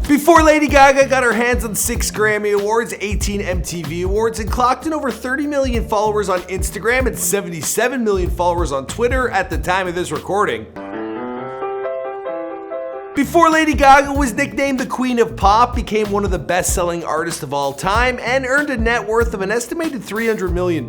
Before Lady Gaga got her hands on 6 Grammy Awards, 18 MTV Awards, and clocked in over 30 million followers on Instagram and 77 million followers on Twitter at the time of this recording. Before Lady Gaga was nicknamed the Queen of Pop, became one of the best-selling artists of all time, and earned a net worth of an estimated $300 million.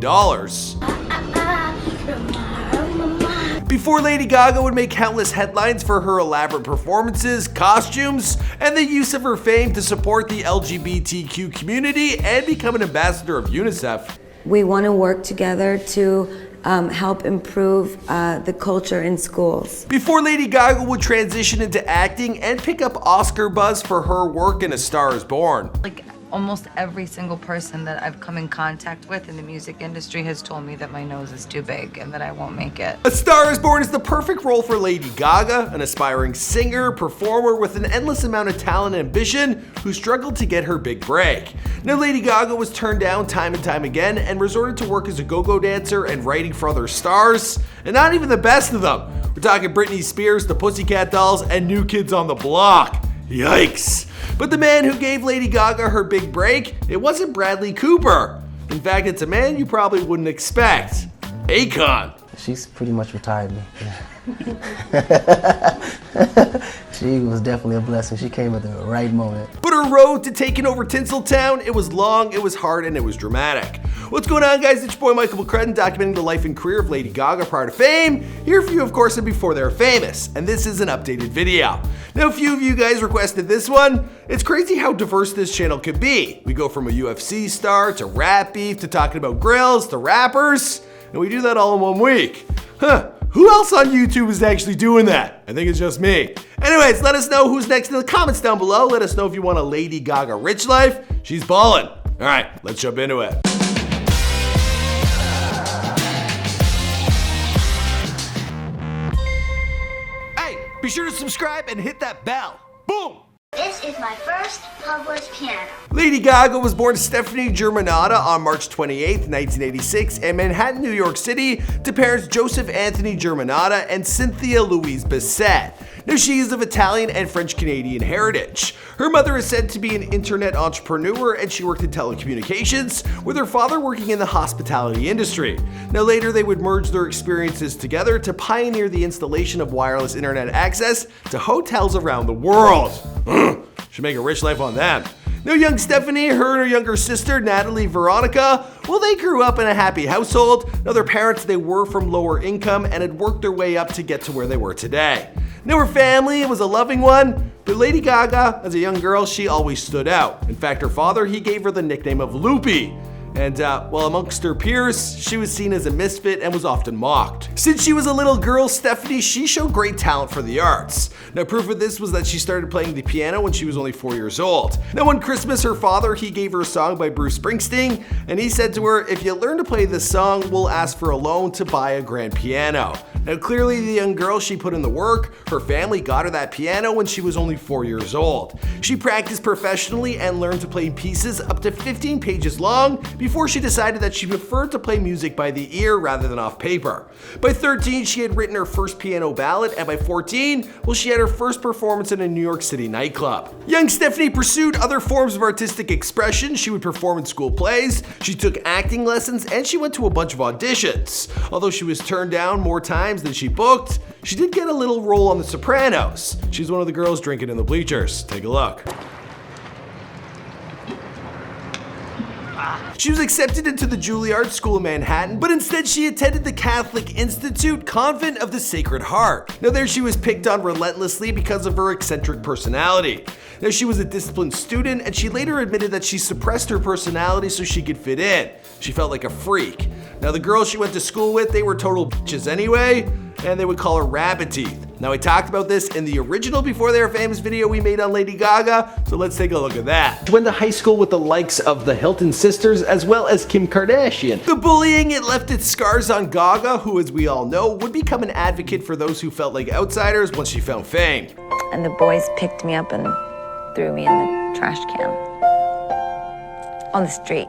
Before Lady Gaga would make countless headlines for her elaborate performances, costumes, and the use of her fame to support the LGBTQ community and become an ambassador of UNICEF. We want to work together to help improve the culture in schools. Before Lady Gaga would transition into acting and pick up Oscar buzz for her work in A Star Is Born. Like almost every single person that I've come in contact with in the music industry has told me that my nose is too big and that I won't make it. A Star Is Born is the perfect role for Lady Gaga, an aspiring singer, performer with an endless amount of talent and ambition who struggled to get her big break. Now, Lady Gaga was turned down time and time again and resorted to work as a go-go dancer and writing for other stars, and not even the best of them. We're talking Britney Spears, the Pussycat Dolls, and New Kids on the Block. Yikes. But the man who gave Lady Gaga her big break, it wasn't Bradley Cooper. In fact, it's a man you probably wouldn't expect. Akon. She's pretty much retired me. She was definitely a blessing. She came at the right moment. But her road to taking over Tinseltown, it was long, it was hard, and it was dramatic. What's going on, guys? It's your boy Michael McCrudden, documenting the life and career of Lady Gaga prior to fame. Here for you, of course, and before they're famous. And this is an updated video. Now, a few of you guys requested this one. It's crazy how diverse this channel could be. We go from a UFC star to rap beef to talking about grills to rappers, and we do that all in 1 week. Huh. Who else on YouTube is actually doing that? I think it's just me. Anyways, let us know who's next in the comments down below. Let us know if you want a Lady Gaga rich life. She's ballin'. All right, let's jump into it. Hey, be sure to subscribe and hit that bell. Boom! This is my first published piano. Lady Gaga was born Stephanie Germanotta on March 28, 1986 in Manhattan, New York City to parents Joseph Anthony Germanotta and Cynthia Louise Bissett. Now, she is of Italian and French-Canadian heritage. Her mother is said to be an internet entrepreneur and she worked in telecommunications, with her father working in the hospitality industry. Now, later they would merge their experiences together to pioneer the installation of wireless internet access to hotels around the world. Should make a rich life on them. Now, young Stephanie, her and her younger sister, Natalie Veronica, well, they grew up in a happy household. Now, their parents, they were from lower income and had worked their way up to get to where they were today. Now, her family, it was a loving one, but Lady Gaga, as a young girl, she always stood out. In fact, her father, he gave her the nickname of Loopy. And well, amongst her peers, she was seen as a misfit and was often mocked. Since she was a little girl, Stephanie, she showed great talent for the arts. Now, proof of this was that she started playing the piano when she was only 4 years old. Now, one Christmas, her father, he gave her a song by Bruce Springsteen, and he said to her, if you learn to play this song, we'll ask for a loan to buy a grand piano. Now, clearly the young girl, she put in the work. Her family got her that piano when she was only 4 years old. She practiced professionally and learned to play pieces up to 15 pages long before she decided that she preferred to play music by the ear rather than off paper. By 13, she had written her first piano ballad, and by 14, well, she had her first performance in a New York City nightclub. Young Stephanie pursued other forms of artistic expression. She would perform in school plays, she took acting lessons, and she went to a bunch of auditions. Although she was turned down more times than she booked, she did get a little role on The Sopranos. She's one of the girls drinking in the bleachers. Take a look. She was accepted into the Juilliard School of Manhattan, but instead she attended the Catholic Institute Convent of the Sacred Heart. Now, there she was picked on relentlessly because of her eccentric personality. Now, she was a disciplined student, and she later admitted that she suppressed her personality so she could fit in. She felt like a freak. Now, the girls she went to school with, they were total bitches anyway, and they would call her Rabbit Teeth. Now, I talked about this in the original Before They Were Famous video we made on Lady Gaga, so let's take a look at that. She went to high school with the likes of the Hilton sisters as well as Kim Kardashian. The bullying, it left its scars on Gaga, who, as we all know, would become an advocate for those who felt like outsiders once she found fame. And the boys picked me up and threw me in the trash can on the street.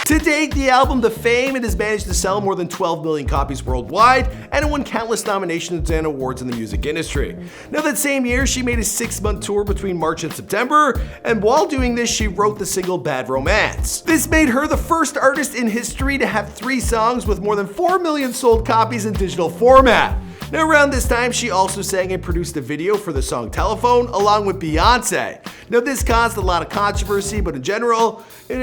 To date, the album The Fame it has managed to sell more than 12 million copies worldwide, and it won countless nominations and awards in the music industry. Now that same year, she made a 6-month tour between March and September, and while doing this, she wrote the single Bad Romance. This made her the first artist in history to have 3 songs with more than 4 million sold copies in digital format. Now around this time, she also sang and produced a video for the song Telephone along with Beyonce. Now this caused a lot of controversy, but in general, it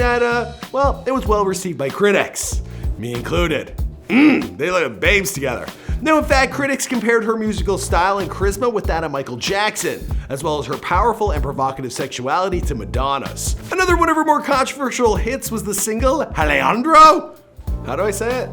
was well received by critics. Me included. They look like babes together. Now in fact, critics compared her musical style and charisma with that of Michael Jackson, as well as her powerful and provocative sexuality to Madonna's. Another one of her more controversial hits was the single Alejandro? How do I say it?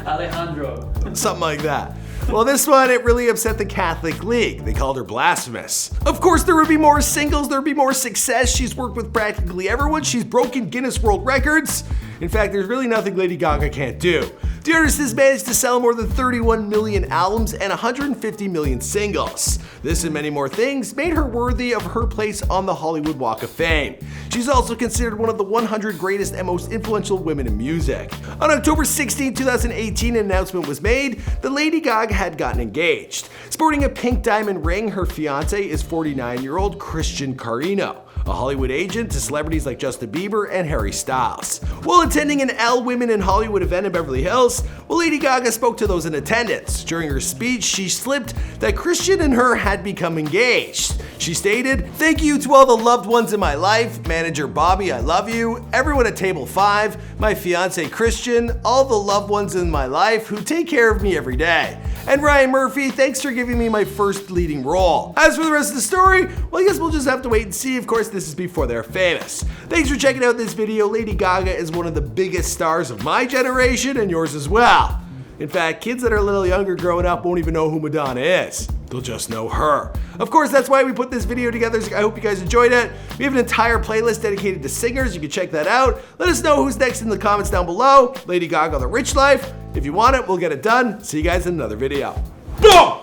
Alejandro. Something like that. Well, this one, it really upset the Catholic League. They called her blasphemous. Of course, there would be more singles, there would be more success. She's worked with practically everyone. She's broken Guinness World Records. In fact, there's really nothing Lady Gaga can't do. The artist has managed to sell more than 31 million albums and 150 million singles. This and many more things made her worthy of her place on the Hollywood Walk of Fame. She's also considered one of the 100 greatest and most influential women in music. On October 16, 2018, an announcement was made that Lady Gaga had gotten engaged. Sporting a pink diamond ring, her fiancé is 49-year-old Christian Carino, a Hollywood agent to celebrities like Justin Bieber and Harry Styles. While attending an L Women in Hollywood event in Beverly Hills, Lady Gaga spoke to those in attendance. During her speech, she slipped that Christian and her had become engaged. She stated, "Thank you to all the loved ones in my life, manager Bobby, I love you, everyone at table 5, my fiance Christian, all the loved ones in my life who take care of me every day. And Ryan Murphy, thanks for giving me my first leading role." As for the rest of the story, well, I guess we'll just have to wait and see. Of course, this is Before They're Famous. Thanks for checking out this video. Lady Gaga is one of the biggest stars of my generation and yours as well. In fact, kids that are a little younger growing up won't even know who Madonna is. They'll just know her. Of course, that's why we put this video together. I hope you guys enjoyed it. We have an entire playlist dedicated to singers. You can check that out. Let us know who's next in the comments down below. Lady Gaga, The Rich Life. If you want it, we'll get it done. See you guys in another video. Boom!